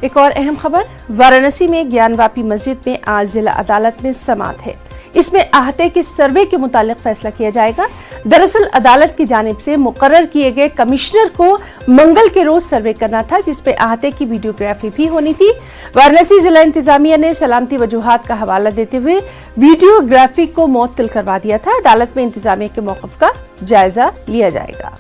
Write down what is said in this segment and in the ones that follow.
एक और अहम खबर, वाराणसी में ज्ञानवापी मस्जिद में आज जिला अदालत में समाअत है। इसमें अहाते के सर्वे के मुतालिक फैसला किया जाएगा। दरअसल अदालत की जानिब से मुकर्रर किए गए कमिश्नर को मंगल के रोज सर्वे करना था, जिसपे अहाते की वीडियोग्राफी भी होनी थी। वाराणसी जिला इंतजामिया ने सलामती वजूहात का हवाला देते हुए वीडियोग्राफी को मुअत्तल करवा दिया था। अदालत में इंतजामिया के मौक़िफ़ का जायजा लिया जाएगा।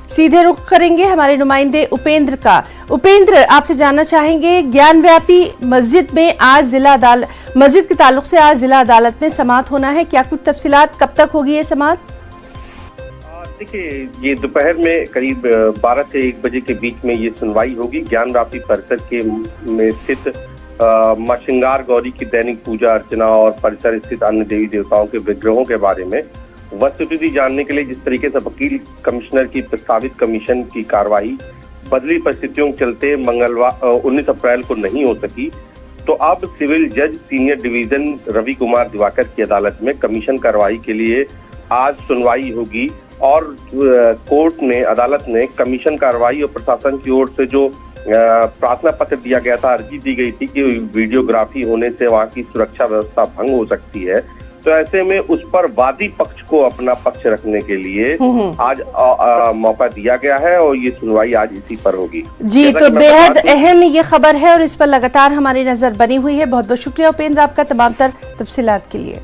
सीधे रुख करेंगे हमारे नुमाइंदे उपेंद्र का। उपेंद्र, आपसे जानना चाहेंगे, ज्ञानव्यापी मस्जिद में आज मस्जिद के ताल्लुक से आज जिला अदालत में समाअत होना है, क्या कुछ तफसीलात, कब तक होगी ये समाअत? देखिए, ये दोपहर में करीब 12 से 1 बजे के बीच में ये सुनवाई होगी। ज्ञानव्यापी परिसर के में स्थित मां श्रृंगार गौरी की दैनिक पूजा अर्चना और परिसर स्थित अन्य देवी देवताओं के विग्रहों के बारे में वस्तुस्थिति जानने के लिए जिस तरीके से वकील कमिश्नर की प्रस्तावित कमीशन की कार्रवाई बदली परिस्थितियों के चलते मंगलवार 19 अप्रैल को नहीं हो सकी, तो अब सिविल जज सीनियर डिवीजन रवि कुमार दिवाकर की अदालत में कमीशन कार्रवाई के लिए आज सुनवाई होगी। और अदालत ने कमीशन कार्रवाई और प्रशासन की ओर से जो प्रार्थना पत्र दिया गया था, अर्जी दी गई थी कि वीडियोग्राफी होने से वहाँ की सुरक्षा व्यवस्था भंग हो सकती है, तो ऐसे में उस पर वादी पक्ष को अपना पक्ष रखने के लिए आज मौका दिया गया है और ये सुनवाई आज इसी पर होगी। जी, तो बेहद अहम ये खबर है और इस पर लगातार हमारी नजर बनी हुई है। बहुत बहुत शुक्रिया उपेंद्र आपका तमाम तर तफसीलात के लिए।